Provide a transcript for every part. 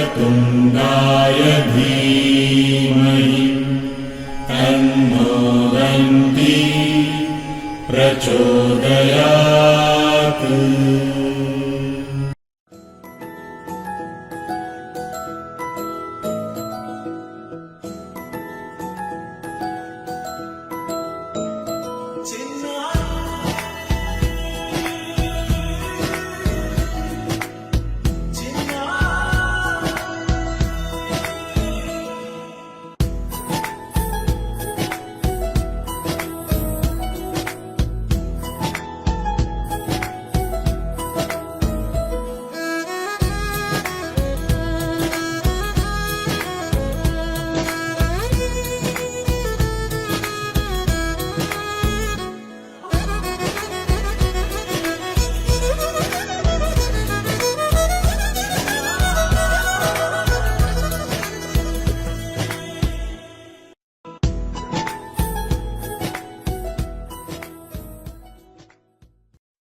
वक्रतुण्डाय धीमहि तन्नो दन्ती प्रचोदयात्।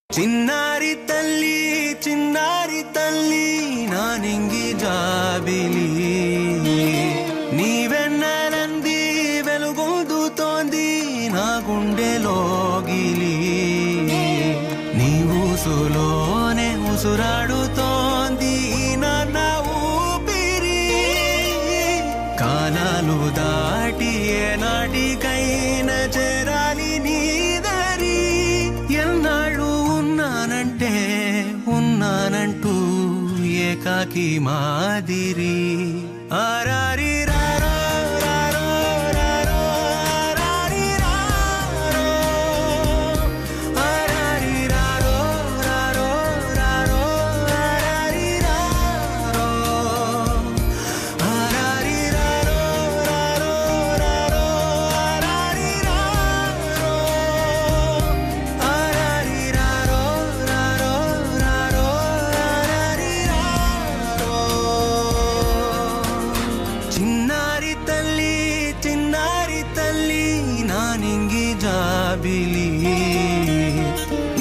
చిన్నారి తల్లి నా నింగి జాబిలి నీవెన్నెలంది వెలుగొందుతోంది నా గుండెలోగిలి నీ ఊసులోనే ఉసురాడుతోంది నా ఊపిరి కాలాలు దాటి ఏనాటికైనా చేరాలి నీ దరి ఎన్నాళ్ళు ఉన్నానంటూ ఏకాకి మాదిరి ఆరారి రారో రారో రారో ఆరారి రారో ఆరారి రారో రారో రారో ఆరారి రారో ఆరారి రారో రారో రారో ఆరారి రారో ఆరారి రారో రారో రారో ఆరారి రారో చిన్నారి తల్లి నా నింగి జాబిలి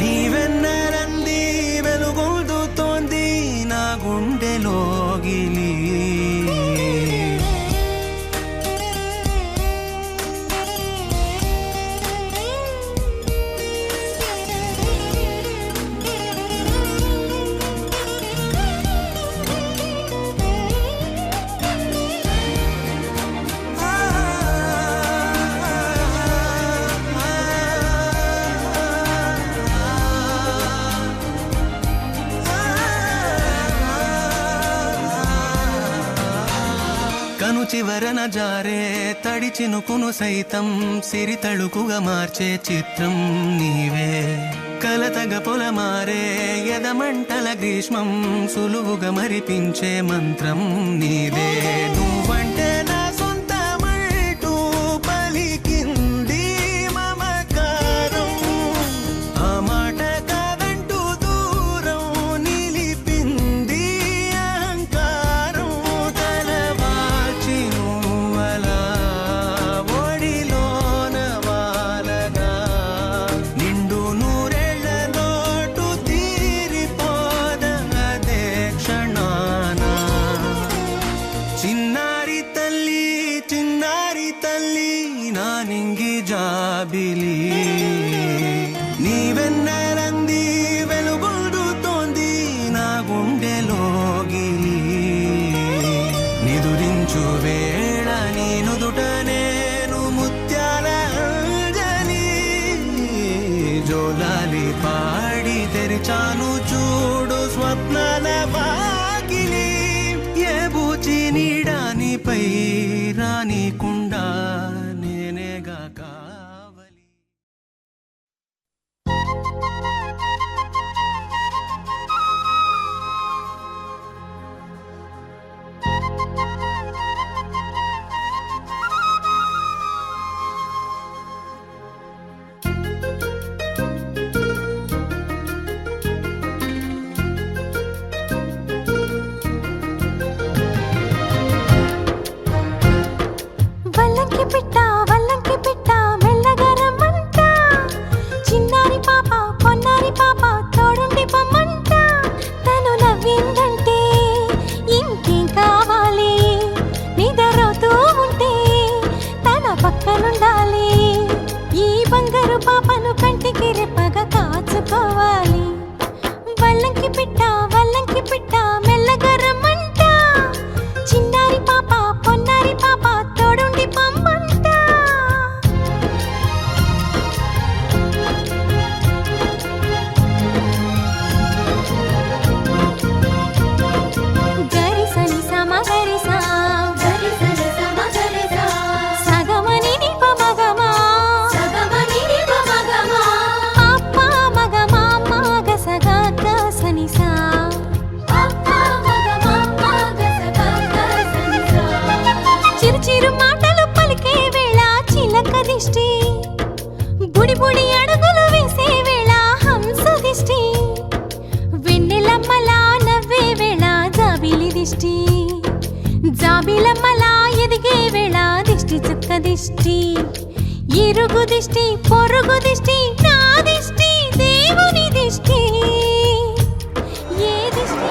నీవెన్నెలంది వెలుగొందుతోంది నా గుండెలోగిలి కను చివరన జారే తడి చినుకును సైతం సిరి తళుకుగా మార్చే చిత్రం నీవే కలతగ పొలమారే ఎదమంటల గ్రీష్మం సులువుగా మరిపించే మంత్రం నీదే నువ్వంటే నా సొంతమంటూ పలికింది మమకారం ఆ మాట కాదంటూ దూరం నిలిపింది అహంకారం తలవాల్చి నువ్వలా ఒడిలోన వాలగా నిండు నూరేళ్ల లోటు తీరిపోద అదే క్షణాన చిన్నారి తల్లి నా నింగి జాబిలి నీవెన్నెలంది వెలుగొందుతోంది నా గుండెలోగిలి నిదురించు వేళ నీ నుదుట నేను ముత్యాల అంజలి జోలాలి పాడి తెరిచాను చూడు స్వప్నాల వాకిలి ఏ బూచి నీడానిపై రానికుండా నేనేగా కావలి. దిష్టి జాబిలమ్మలా ఎదిగే వేళ దిష్టి చుక్క దిష్టి ఇరుగు దిష్టి పొరుగు దిష్టి నా దిష్టి దేవుని దిష్టి ఏ దిష్టి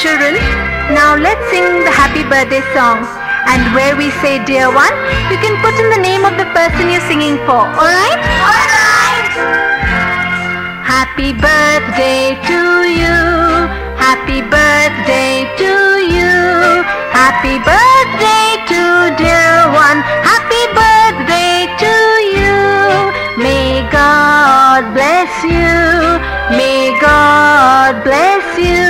Children, now let's sing the happy birthday song. And where we say dear one, you can put in the name of the person you're singing for. Alright? Alright! Happy birthday to you. Happy birthday to you. Happy birthday to dear one. Happy birthday to you. May God bless you. May God bless you.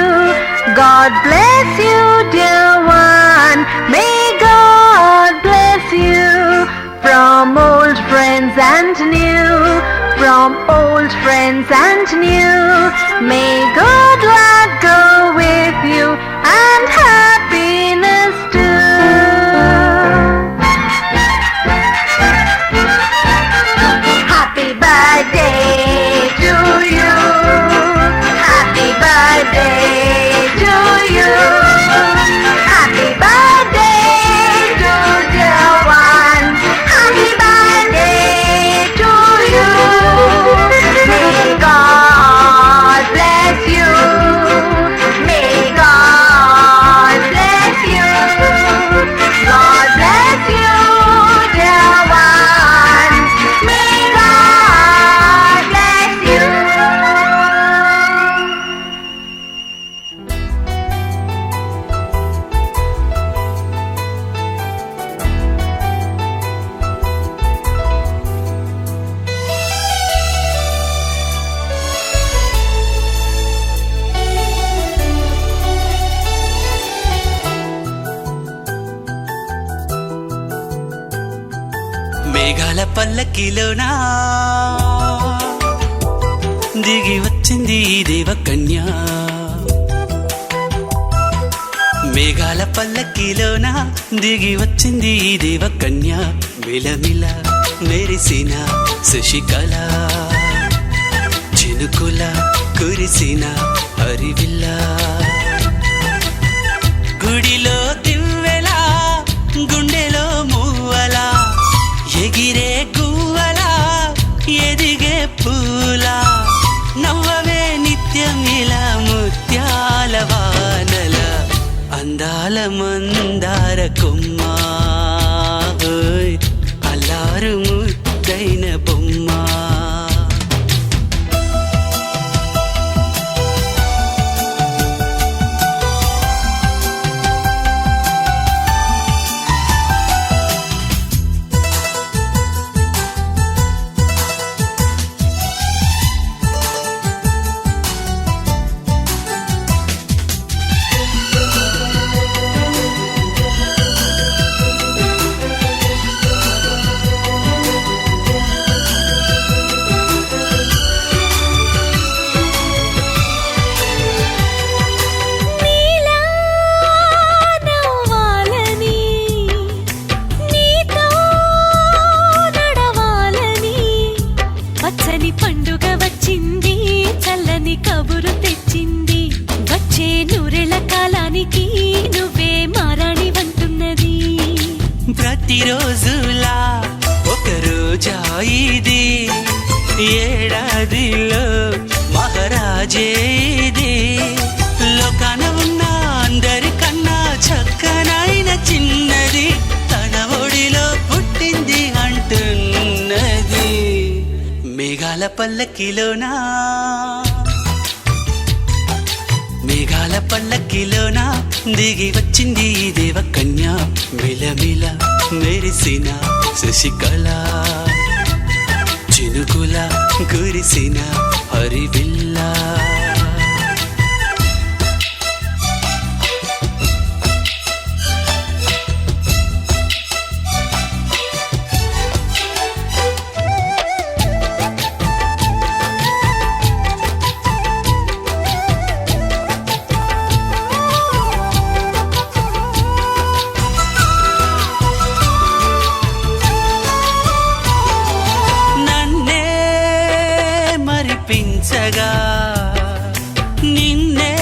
God bless you, dear one. May God bless you. From old friends and new. From old friends and new. May good luck go with you and happiness too. Happy birthday to you. Happy birthday to you. Happy birthday to dear one. Happy birthday to you. May God bless you. May God bless you. God bless you, dear one. May God bless you. మేఘాల పల్లకిలోనా దిగి వచ్చింది ఈ దేవకన్య. మేఘాల పల్లకిలోనా దిగి వచ్చింది ఈ దేవకన్య. మిలమిల మెరిసిన శశికళ చినుకుల కురిసిన హరివిల్ల. గుడిలో దివ్వెలా గుండెలో మూవలా ఎగిరే గువ్వలా ఎదిగే పూలా. నవ్వవే నిత్యమిలా ముత్యాల వానల అందాల మందార కొమ్మ. ఓయ్ అల్లారు ముద్దైన బొమ్మ. నీలా నవ్వాలని నీతో నడవాలని పచ్చని పండుగ వచ్చింది చల్లని కబురు తెచ్చింది. వచ్చే నూరెళ్ళ కాలానికి నువ్వే మారాణి వంటున్నది. ప్రతిరోజులా ఒక రోజా ఇది ఏడాదిలో మహారాజే ఇది. లోకాన ఉన్న అందరికన్నా చక్కనైన చిన్నది తన ఒడిలో పుట్టింది అంటున్నది. మేఘాల పల్లకిలోనా మేఘాల పల్లకిలోనా దిగి వచ్చింది ఈ దేవకన్య. మిలమిల మెరిసిన శశికళ చినుకుల కురిసిన హరివిల్ల. నన్నే మరిపించగా నిన్నే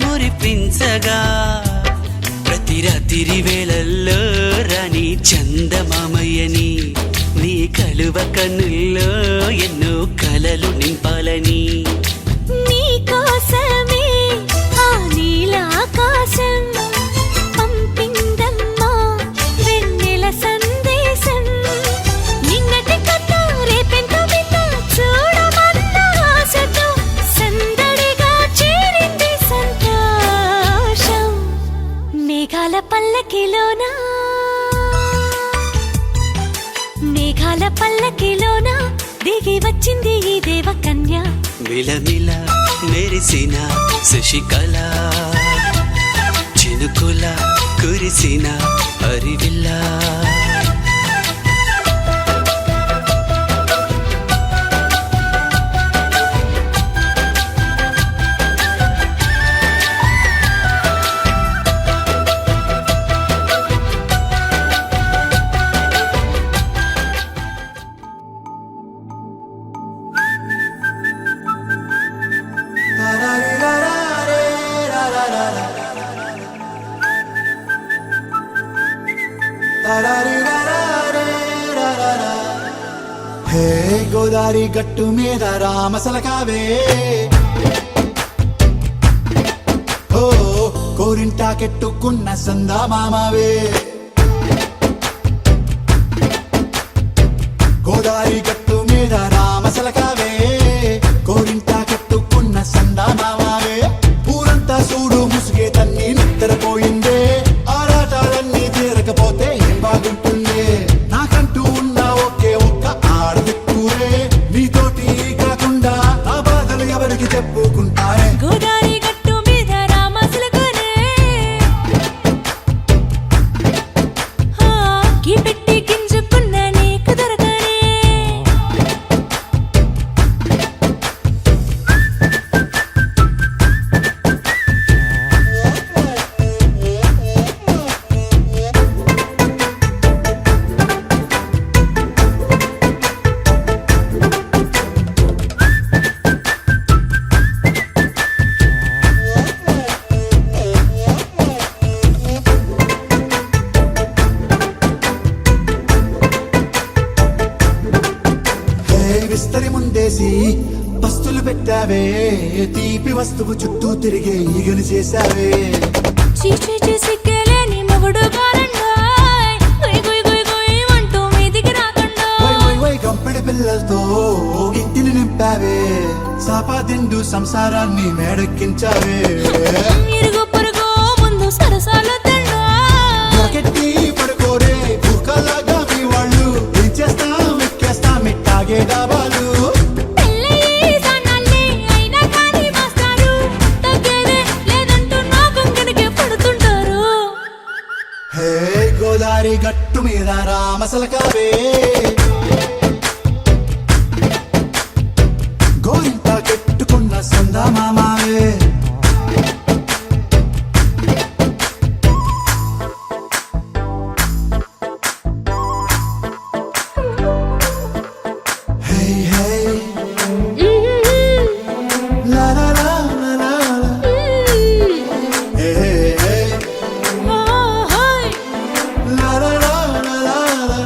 మురిపించగా ప్రతి రాత్రి వేళల్లో రాణి చందమామయ్యని నీ కలువ కన్నుల్లో ఎన్నో కలలు నింపాలని. నీ కోసమే ఆ పల్లకిలోనా మేఘాల పల్లకిలోన దిగి వచ్చింది ఈ దేవకన్య మిలమిల మెరిసిన శశికళ చినుకుల కురిసిన హరివిల్లా హే గోదారి గట్టు మీద రామసలకావే ఓ కోరింటా కెట్టుకున్న సందా మామావే గోదారి గట్టు మీద రామసలకావే కోరింటా కెట్టుకున్న సందా మామావే ఊరంతా చూడు ముసుగే తన్ని నిద్రపోయిందే ఆరాటాలన్నీ తీరకపోతే ఏం బాగుంటుంది నాకంటూ ఉన్న ఒకే ఒక్క ఆడదిక్కురే నీతోటి కాకుండా ఆ బాధలు ఎవరికి చెప్పుకుంటారే గోదారి గట్టు మీద రామసులకనే కీ పెట్టి గింజుకున్న నీకు దొరకనే హే విస్తరి ముందేసి పస్తులు పెట్టావే తీపి వస్తువు చుట్టూ తిరిగే ఈగలు చేశావే చీచీ సిగ్గలేని మొగుడు కారండాయ్ గుయ్ గుయ్ గుయ్ గుయ్ అంటూ మీదికి రాకుండా వై వై వై గంపెడి పిల్లలతో ఇంటిని నింపావే సాపాదిండు సంసారాన్ని మేడెక్కించావే ఇరుగు పొరుగు ముందు సరసాలు తండా రాకెట్టి పడుకోరే భూకాలాగా మీ వాళ్ళు ఏం చేస్తాం ఎక్కేస్తాం ఇట్టాగే డాబాలు పెళ్ళయి సన్నాళ్ళే అయినా కానీ మాస్టారు తగ్గేదే లేదంటూ నా కొంగనికే పడుతుంటారు హే గోదారి గట్టు మీద రామసలకావే గోరింట కెట్టుకున్న సందా మామావే హే హే లా లా లా లా లా లా. హే హే హే ఓహోయ్ లా లా లా లా లా లా.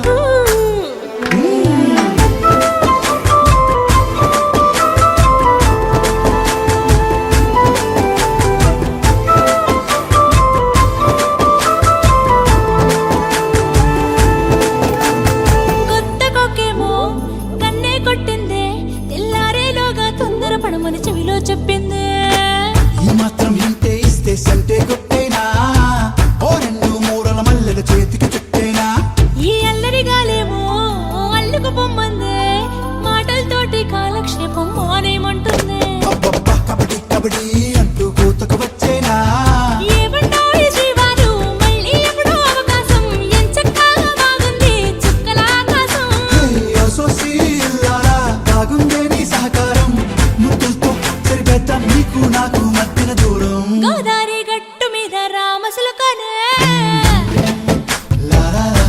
కొత్త కొక్కేమో కన్నే కొట్టిందే తెల్లారేలోగా తొందర పడమని చెవిలో చెప్పిందే ఈ మాత్రం హింటే ఇస్తే సంటే కొట్టేనా ఓ రెండు మూరల మల్లెల చేతికి చుట్టేనా ఈ అల్లరి గాలేమో అల్లుకు పొమ్మందే మాటలతోటి కాలక్షేపం మానేమంటుంది అబ్బబ్బా కబడ్డీ కబడ్డీ అంటూ కూతకు వచ్చేనా ఏమంటావు శ్రీవారు మళ్ళీ ఎప్పుడో అవకాశం ఎంచక్కా బాగుంది చుక్కల ఆకాశం హే సోసి ఇల్లారా బాగుందే నీ సహకారం ముద్దులతో సరిపెద్దాం నీకు నాకు మధ్యన దూరం గోదారి గట్టు మీద రామసులకనే లా లా లా.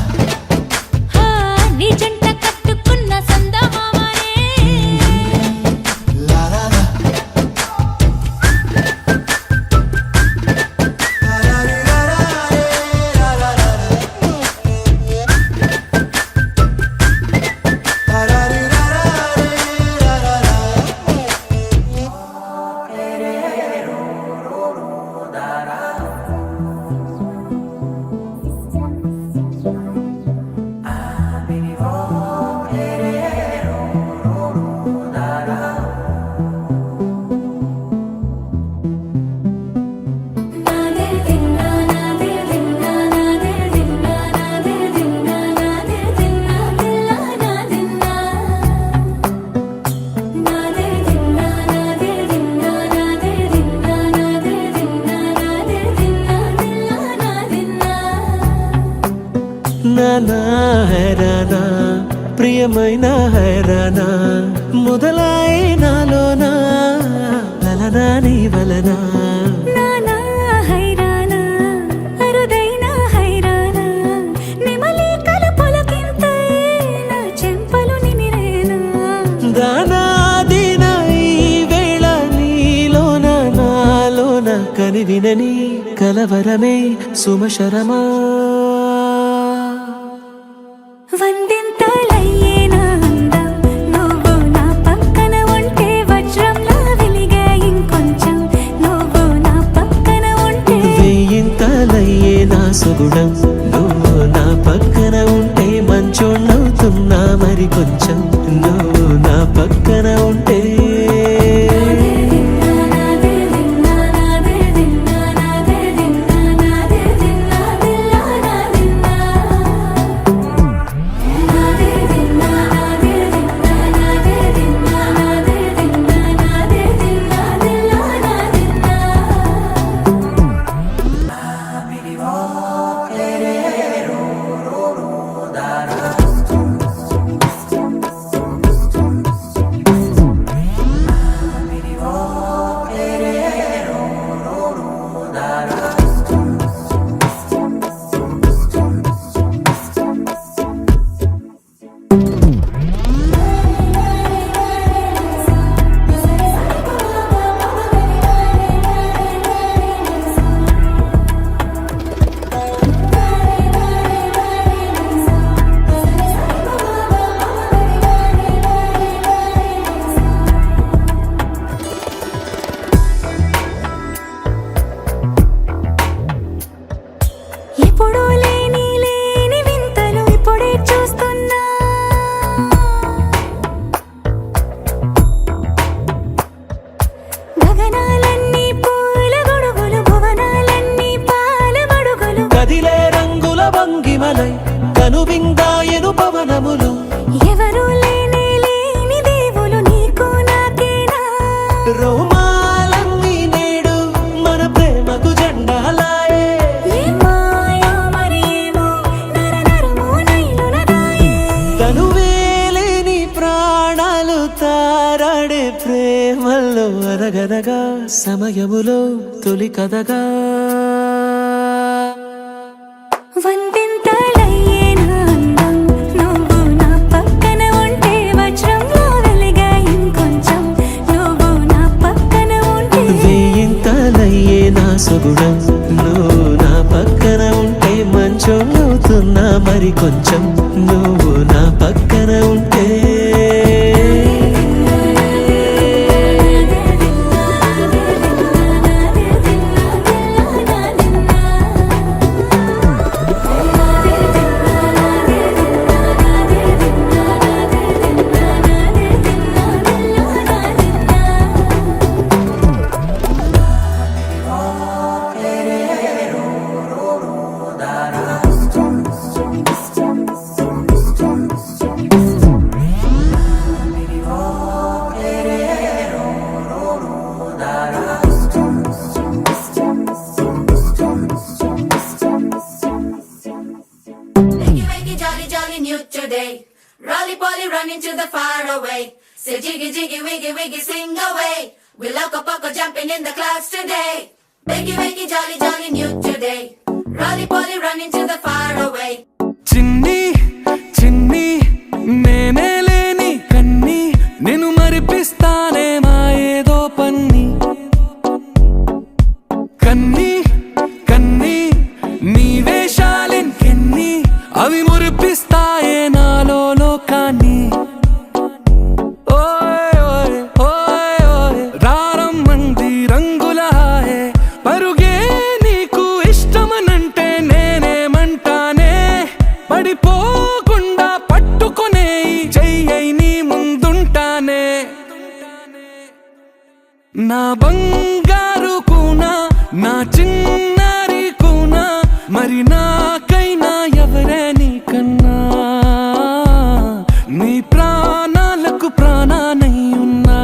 నీ జంట కట్టుకున్న సందమామనే లా లా లా. లా లా లా లా లా లా లా లా. లా లా లా లా లా లా లా లా. ప్రియమైన హైరానా మొదలాయి నాలోనా లలనా నీ వలనా నానా హైరానా అరుదైన హైరానా నెమలి కలుపులకింతై నా చెంపలు నిమిరేనా దానా దీనా ఈ వేళ నీలోన నాలోన కనివినని కలవరమే సుమశరమా వందింతలయ్యే నా అందం నువ్వు నా పక్కన ఉంటే వజ్రంలా వెలిగే ఇంకొంచెం నువ్వు నా పక్కన ఉంటే వేయింతలయ్యే నా సుగుణం నువ్వు నా పక్కన ఉంటే మంచోణ్ణవుతున్నా మరి కొంచెం నువ్వు నా పక్కన ఉంటే ఎప్పుడూ లేని వింతలు ఇప్పుడే చూస్తున్నా గగనాలన్నీ పూల గొడుగులు భువనాలన్నీ పాల మడుగులు కదిలే రంగుల భంగిమలై కనువిందాయను పవనములు ఎవరు లేని దేవులు నీకు నాకేనా రోమాలన్నీ నేడు మన ప్రేమకు జెండాలాయే ఏ మాయో మరేమో నరనరమో నైలునదాయే తనువేలేని ప్రాణాలు తారాడే ప్రేమల్లో అనగనగా సమయములో తొలి కథగా వందింతలయ్యే నా అందం నువ్వు నా పక్కన ఉంటే వజ్రంలా వెలిగే ఇంకొంచెం నువ్వు నా పక్కన ఉంటే వేయింతలయ్యే నా సుగుణం నువ్వు నా పక్కన ఉంటే మంచోణ్ణవుతున్నా మరి కొంచెం నువ్వు నా పక్కన ఉంటే Wakey, wakey, jolly, jolly, new today. Rolly poly, running to the far away. Say jiggy, jiggy, wiggy, wiggy, sing away. We loco poco jumping in the clouds today. Wakey, wakey, jolly, jolly, new today. Rolly poly, running to the far away. చిన్ని చిన్ని నేనే లేని కన్ని నేను మరిపిస్తానే మా ఏదో పన్ని కన్ని కన్ని నీ వేషాలెన్కెన్ని అవి మురిపిస్తాయే నాలో లోకాన్ని ఓయ్ ఓయ్ ఓయ్ ఓయ్ రారమ్మంది రంగుల హాయే పరుగే నీకు ఇష్టమనంటే నేనేమంటానే పడిపోకుండా పట్టుకునే చెయ్యై నీ ముందుంటానే నా బంగారు కూనా నా చిన్నారి కూనా మరి నాకైనా ఎవరే నీకన్నా నీ ప్రాణాలకు ప్రాణానై ఉన్నా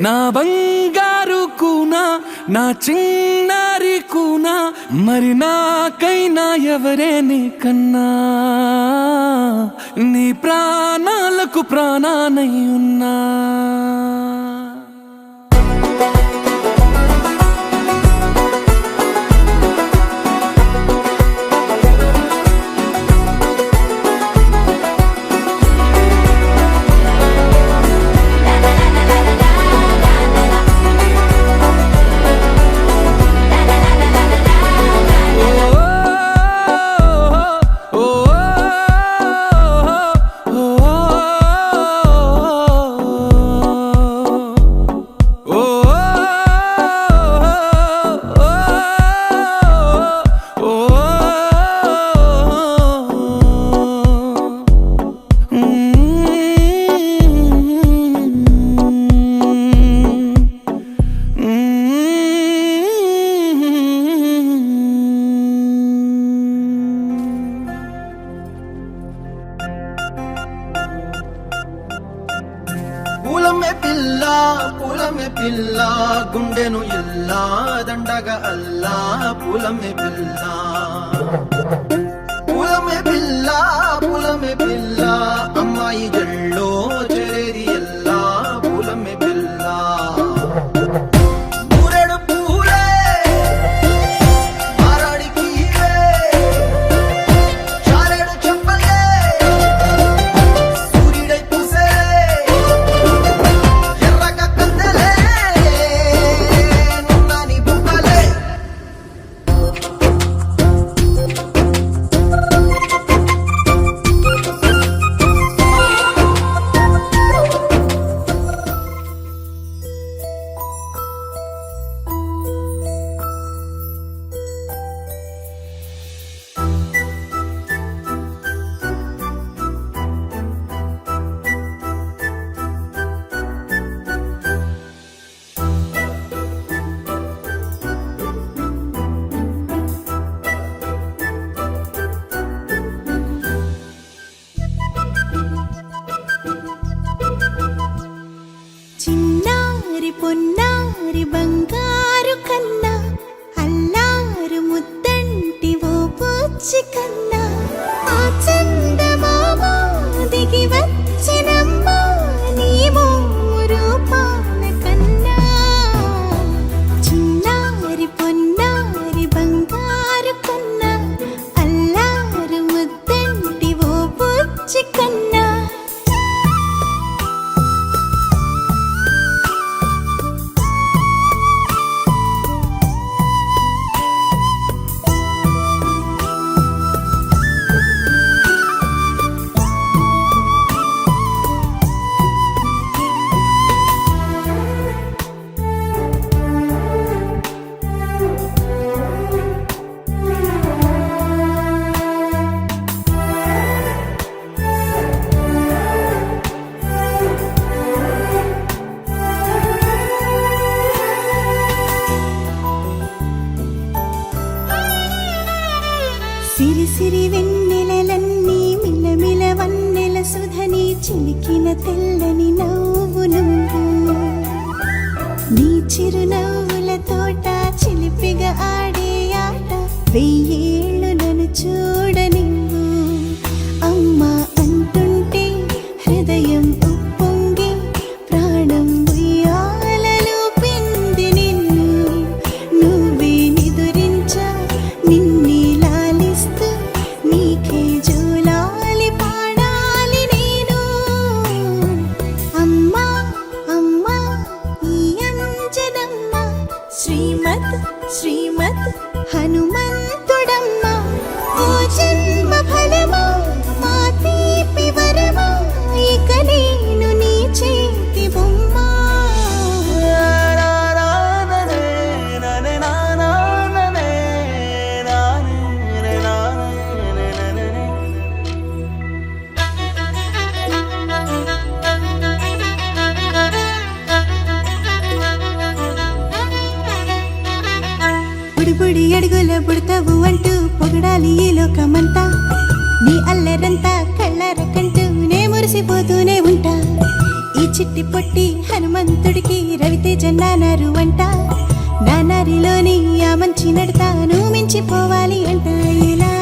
నా బంగారు కూనా నా చిన్నారి కూనా మరి నాకైనా ఎవరే నీకన్నా నీ ప్రాణాలకు ప్రాణానై ఉన్నా పూలమే పిల్ల గుండెను ఇల్లా దండగా అల్లా పూలమే పిల్ల పూలమే పిల్ల అమ్మాయి జల్లో చెరేది ఎల్లా పూలమే పిల్ల ఊరెడు పూలే మారాడికి చారెడు చెప్పలే సూర్యుడై పూసే చిన్నారి పొన్నారి బంగారు కన్నా అల్లారు ముద్దంటి ఓ బుచ్చి కన్నా ఆ చందమామ దిగి వచ్చినమ్మా నీ రూపాల కన్నా చిన్నారి పొన్నారి బంగారు కన్నా అల్లారు ముద్దంటి ఓ బుచ్చి కన్నా సిరి సిరి వెన్నెలలన్నీ మిలమిల వన్నెల సుధని చిలికిన తెల్లని నవ్వు నువ్వు నీ చిరునవ్వుల తోట చిలిపిగా ఆడే ఆట వెయ్యేళ్ళు నన్ను చూడనివ్వు అమ్మా అంటుంటే హృదయం ఉప్పొంగి ప్రాణం ఉయ్యాలలో పిండి నిన్ను నువ్వే నిదురించా నిన్నే లాలిస్తూ నీకే జోలాలి పాడాలి నేను అమ్మా అమ్మా ఈ అంజనమ్మ శ్రీమత్ శ్రీమత్ హనుమంతుడమ్మ ఓ జన్మ ఫలమా మా తీపి వరమా ఇక నేను నీ చేతి బొమ్మ బుడిబుడి అడుగుల బుడతావు అంటూ పొగడాలి ఈ లోకమంతా నీ అల్లరంతా కళ్ళారకంటూ నే మురిసిపోతూనే ఉంటా ఈ చిట్టి పొట్టి హనుమంతుడికి రవితేజ నానారు అంట నానారిలోని ఆ మంచి నడత నువ్వు మించిపోవాలి అంట ఇలా